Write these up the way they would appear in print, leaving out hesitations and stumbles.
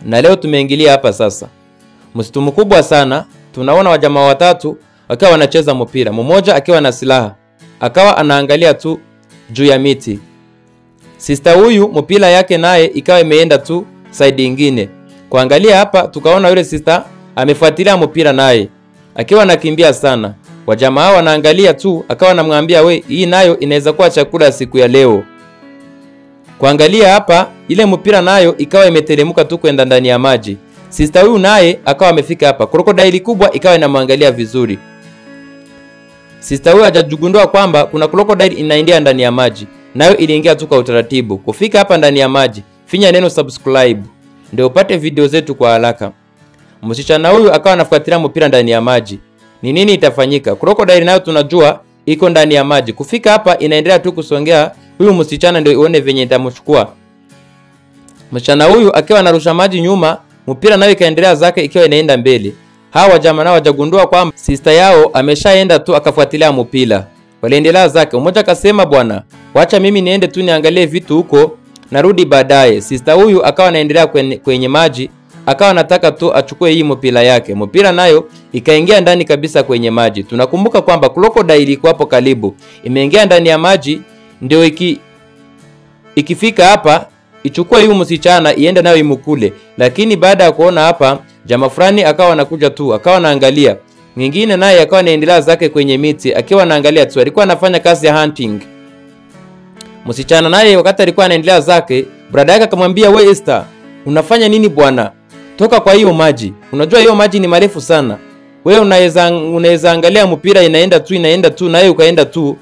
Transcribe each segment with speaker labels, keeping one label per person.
Speaker 1: Na leo tumeingilia hapa sasa. Msitu mkubwa sana, tunaona wajamaa watatu wakiwa wanacheza mpira. Mmoja akiwa na silaha, akawa anaangalia tu juu ya miti. Sister huyu mpira yake naye ikawa imeenda tu side nyingine. Kuangalia hapa tukaona yule sister amefuatilia mpira naye akiwa anakimbia sana. Wajamaa wanaangalia tu, akawa anamwambia we, hii nayo inaweza kuwa chakula siku ya leo. Kuangalia hapa ile mpira nayo ikawa imetelemuka tu kwenda ndani ya maji. Sister huyu naye akawa amefika hapa. Krokodili kubwa ikawa inamwangalia vizuri. Sister huyu hajajugundua kwamba kuna krokodili inaingia ndani ya maji. Nayo iliingia tu kwa utaratibu. Kufika hapa ndani ya maji, finya neno subscribe ndio upate video zetu kwa haraka. Msichana huyu akawa anafuatilia mpira ndani ya maji. Ni nini itafanyika? Krokodili nayo tunajua iko ndani ya maji. Kufika hapa inaendelea tu kusongea. Huyu msichana ndio ione venye itamchukua. Msichana huyu akiwa anarusha maji nyuma, mpira nayo ikaendelea zake ikiwa inaenda mbele. Hawa jamaa nao wajagundua kwamba sister yao ameshaenda tu akafuatilia mpira. Waliendelea zake. Mmoja akasema bwana, wacha mimi niende tu niangalie vitu huko, narudi baadaye. Sister huyu akawa anaendelea kwenye maji, akawa anataka tu achukue hii mpira yake. Mpira nayo ikaingia ndani kabisa kwenye maji. Tunakumbuka kwamba krokodili ilikuwa hapo karibu. Imeingia ndani ya maji, ndio ikifika hapa ichukue huyu msichana iende nayo imukule. Lakini baada ya kuona hapa jamaa fulani akawa anakuja tu, akawa anaangalia. Mwingine naye akawa anaendelea zake kwenye miti akiwa anaangalia tu. Alikuwa anafanya kazi ya hunting. Msichana naye wakati alikuwa anaendelea zake, brada yake akamwambia, "We Esther, unafanya nini bwana? Toka kwa hiyo maji. Unajua hiyo maji ni marefu sana. Wewe unaweza angalia mpira inaenda tu na yeye ukaenda tu.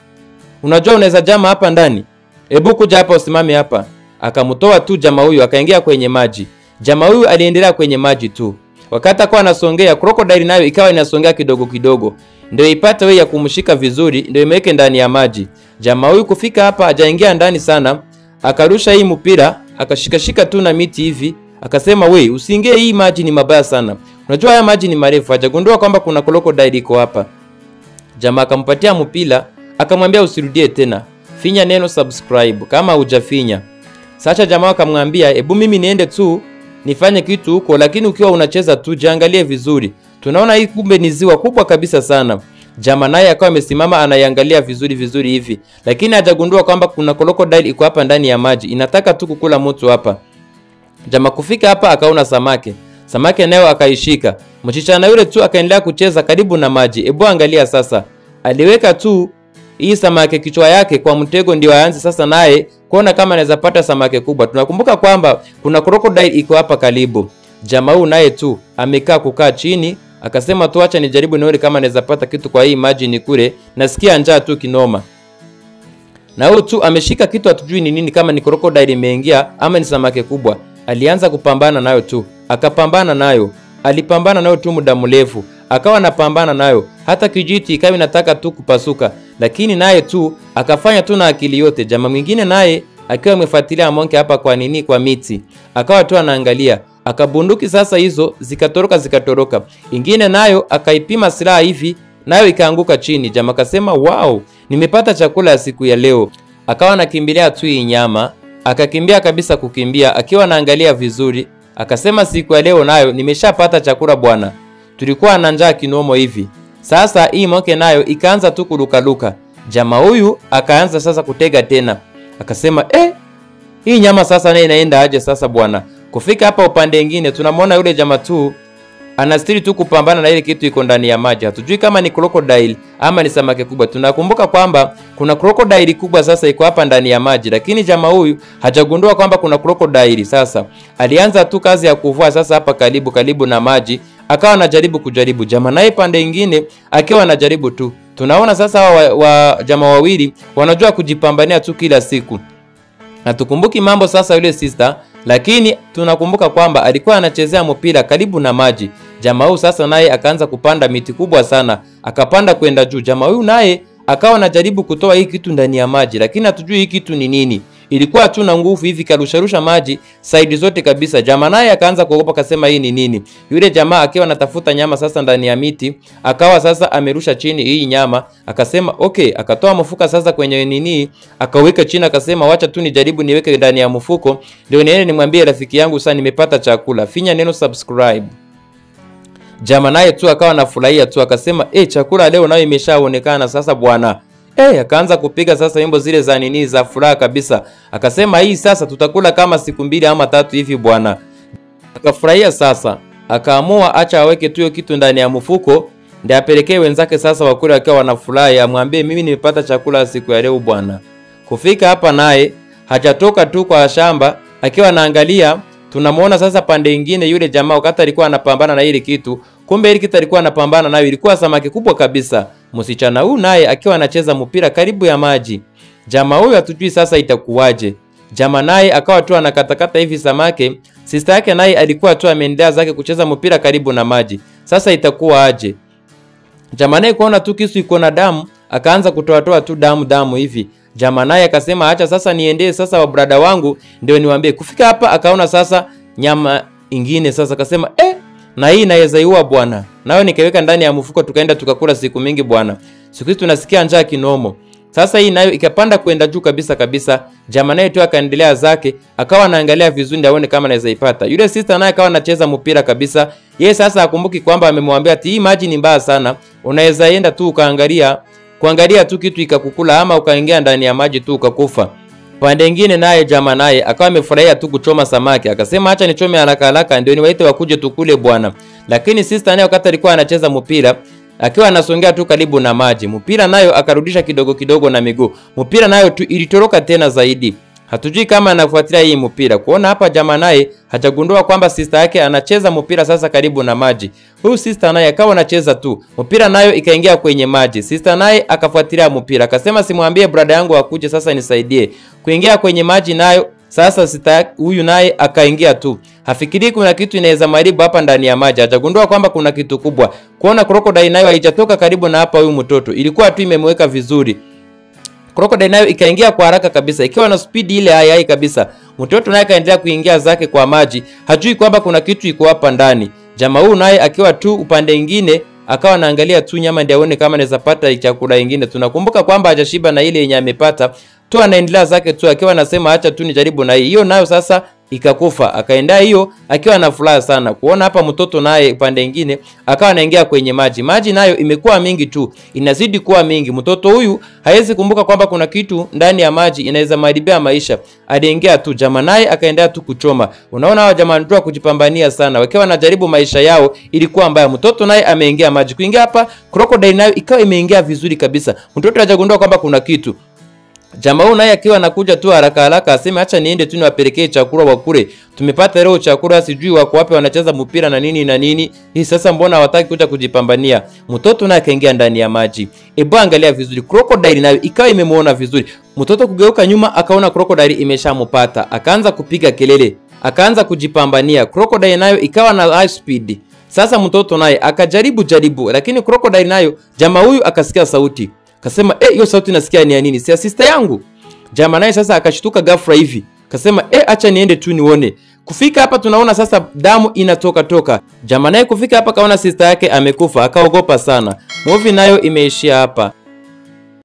Speaker 1: Unajua unaweza jama hapa ndani. Hebu kuja hapa usimame hapa." Akamtoa tu jamaa huyu akaingia kwenye maji. Jamaa huyu aliendelea kwenye maji tu. Wakati akawa anasongea, krokodili nayo ikawa inasongea kidogo kidogo. Ndio ipate wewe ya kumshika vizuri, ndio imeweke ndani ya maji. Jamaa huyu kufika hapa hajaingia ndani sana, akarusha hii mpira, akashikashika tu na miti hivi, akasema we, usiingie, hii maji ni mabaya sana. Unajua haya maji ni marefu. Hajagundua kwamba kuna krokodili iko hapa. Jamaa akampatia mpira, akamwambia usirudie tena. Finya neno subscribe kama hujafinya. Sasa jamaa akamwambia, "Hebu mimi niende tu nifanye kitu huko, lakini ukiwa unacheza tu jiangalie vizuri." Tunaona hii kumbe ni ziwa kubwa kabisa sana. Jamaa naye akawa amesimama anaiangalia vizuri hivi, lakini hajagundua kwamba kuna krokodili iko hapa ndani ya maji. Inataka tu kukula mtu hapa. Jamaa kufika hapa akaona samaki. Samaki nayo akaishika. Msichana yule tu akaendelea kucheza karibu na maji. Hebu angalia sasa. Aliweka tu hii samaki kichwa yake kwa mtego, ndio aanze sasa naye kuona kama anaweza pata samaki kubwa. Tunakumbuka kwamba kuna krokodili iko hapa karibu. Jamaa huyu naye tu kukaa chini, akasema tu acha nijaribu nione kama anaweza pata kitu kwa hii maji nikule, nasikia njaa tu kinoma. Na huyu tu ameshika kitu hatujui ni nini, kama ni krokodili imeingia ama ni samaki kubwa. Alianza kupambana nayo tu. Akapambana nayo. Alipambana nayo tu muda mrefu. Akawa anapambana nayo. Hata kijiti ikawa inataka tu kupasuka. Lakini naye tu akafanya tu na akili yote. Jamaa mwingine naye akiwa amefuatilia monke hapa kwa miti. Akawa tu anaangalia. Akabunduki sasa hizo zikatoroka. Ingine nayo akaipima silaha hivi, nayo ikaanguka chini. Jamaa akasema, "Wow, nimepata chakula ya siku ya leo." Akawa anakimbilia tu hii nyama. Akakimbia kabisa kukimbia akiwa anaangalia vizuri. Akasema, "Siku ya leo nayo nimeshapata chakula bwana. Tulikuwa na njaa kinomo hivi." Sasa hii moke nayo ikaanza tu kurukaruka. Jamaa huyu akaanza sasa kutega tena. Akasema, hii nyama sasa naye inaenda aje sasa bwana?" Kufika hapa upande mwingine tunamwona yule jamaa tu anastiri tu kupambana na ile kitu iko ndani ya maji. Hatujui kama ni krokodili ama ni samaki kubwa. Tunakumbuka kwamba kuna krokodili kubwa sasa iko hapa ndani ya maji, lakini jamaa huyu hajagundua kwamba kuna krokodili. Sasa alianza tu kazi ya kuvua sasa hapa karibu na maji, akawa anajaribu. Jamaa naye pande nyingine akiwa anajaribu tu. Tunaona sasa wa jamaa wawili wanajua kujipambania tu kila siku. Na tukumbuki mambo sasa yule sister, lakini tunakumbuka kwamba alikuwa anachezea mpira karibu na maji. Jamaa huyu sasa naye akaanza kupanda miti kubwa sana, akapanda kwenda juu. Jamaa huyu naye akawa anajaribu kutoa hii kitu ndani ya maji, lakini hatujui hii kitu ni nini. ilikuwa tu na nguvu hivi, karusharusha maji side zote kabisa. Jamaa naye akaanza kuogopa, akasema hii ni nini? Yule jamaa akiwa anatafuta nyama sasa ndani ya miti, akawa sasa amerusha chini hii nyama, akasema okay, akatoa mfuko sasa kwenye nini, akaweka chini, akasema wacha tu nijaribu niweke ndani ya mfuko ndio niende nimwambie rafiki yangu sasa nimepata chakula. Finya neno subscribe. Jamaa naye tu akawa anafurahia tu, akasema chakula leo nayo imeshaonekana sasa bwana. Akaanza kupiga sasa wimbo zile za nini za furaha kabisa. Akasema hii sasa tutakula kama siku 2 ama 3 hivi bwana. Akafurahia sasa. Akaamua acha aweke tu hiyo kitu ndani ya mfuko, ndio apelekee wenzake sasa wakule wakiwa wanafurahi, amwambie mimi nimepata chakula siku ya leo bwana. Kufika hapa naye hajatoka tu kwa shamba, akiwa anaangalia tunamuona sasa pande nyingine yule jamaa wakati alikuwa anapambana na ile kitu. Kumbe ile kitu alikuwa anapambana nayo ilikuwa samaki kubwa kabisa. Msichana huyu naye akiwa anacheza mpira karibu ya maji. Jamaa huyu hatujui sasa itakuwaje. Jamaa naye akawa tu anakatakata hivi samaki. Sister yake naye alikuwa tu ameendelea zake kucheza mpira karibu na maji. Sasa itakuwa aje? Jamaa naye kuona tu kisu iko na damu, akaanza kutoa tu damu hivi. Jamaa naye akasema acha sasa niendee sasa wa brada wangu ndio niwaambie. Kufika hapa akaona sasa nyama ingine, sasa akasema na hii inaweza iua bwana. Nayo nikaweka ndani ya mfuko, tukaenda tukakula siku mingi bwana. Siku hizi tunasikia njaa kinomo. Sasa hii nayo ikapanda kwenda juu kabisa. Jamaa naye tu akaendelea zake, akawa anaangalia vizuri ndio aone kama anaweza ipata. Yule sister naye akawa anacheza mpira kabisa. Yeye sasa akumbuki kwamba amemwambia ati hii maji ni mbaya sana. Unaweza enda tu kuangalia tu kitu ikakukula ama ukaingia ndani ya maji tu ukakufa. Pande nyingine naye jamaa naye akawa amefurahia tu kuchoma samaki. Akasema acha nichome haraka ndio niwaite wakuje tukule bwana. Lakini sister naye wakati alikuwa anacheza mpira, akiwa anasongea tu karibu na maji, mpira nayo akarudisha kidogo na miguu. Mpira nayo tu ilitoroka tena zaidi. Hatujui kama anafuatilia hii mpira. Kuona hapa jamaa naye hajagundua kwamba sister yake anacheza mpira sasa karibu na maji. Huyu sister naye akawa anacheza tu. Mpira nayo ikaingia kwenye maji. Sister naye akafuatilia mpira. Akasema simwambie brada yangu akuje sasa nisaidie. Kuingia kwenye maji nayo sasa sister huyu naye akaingia tu. Hafikiri kuna kitu inaweza maribu hapa ndani ya maji. Hajagundua kwamba kuna kitu kubwa. Kuona crocodile nayo haijatoka karibu na hapa huyu mtoto. Ilikuwa tu imemweka vizuri. Crocodile nayo ikaingia kwa haraka kabisa, ikiwa na speed ile hai kabisa. Mtoto naye kaendelea kuingia zake kwa maji, hajui kwamba kuna kitu iko hapa ndani. Jamaa huyu naye akiwa tu upande mwingine, akawa anaangalia tu nyama ndio aone kama anaweza pata chakula kingine. Tunakumbuka kwamba hajashiba na ile yenye amepata. Tu anaendelea zake tu akiwa anasema acha tu nijaribu na hii. Hiyo nayo sasa ikakufa. Akaenda hiyo akiwa na furaha sana. Kuona hapa mtoto naye upande mwingine akawa anaingia kwenye maji. Maji nayo imekuwa mingi tu. Inazidi kuwa mingi. Mtoto huyu hawezi kumbuka kwamba kuna kitu ndani ya maji inaweza maribia maisha. Aliingia tu. Jamaa naye akaendelea tu kuchoma. Unaona hawa jamaa ndio kujipambania sana. Wakiwa wanajaribu maisha yao ilikuwa mbaya. Mtoto naye ameingia maji. Kuingia hapa crocodile nayo ikawa imeingia vizuri kabisa. Mtoto hajagundua kwamba kuna kitu. Jamaa huyu naye akiwa anakuja tu haraka aseme acha niende tu niwapelekee chakula wakule. Tumepata leo chakula, sijui wako wapi wanacheza mpira na nini. Hii sasa mbona hawataki kuja kujipambania? Mtoto naye akaingia ndani ya maji. Angalia vizuri. Crocodile nayo ikawa imemuona vizuri. Mtoto kugeuka nyuma akaona crocodile imeshampata. Akaanza kupiga kelele. Akaanza kujipambania. Crocodile nayo ikawa na high speed. Sasa mtoto naye akajaribu lakini crocodile nayo jamaa huyu akasikia sauti. Kasema hiyo sauti nasikia ni ya nini? Si sister yangu. Jamaa naye sasa akashtuka ghafla hivi. Kasema acha niende tu nione. Kufika hapa tunaona sasa damu inatoka. Jamaa naye kufika hapa kaona sister yake amekufa, akaogopa sana. Movie nayo imeishia hapa.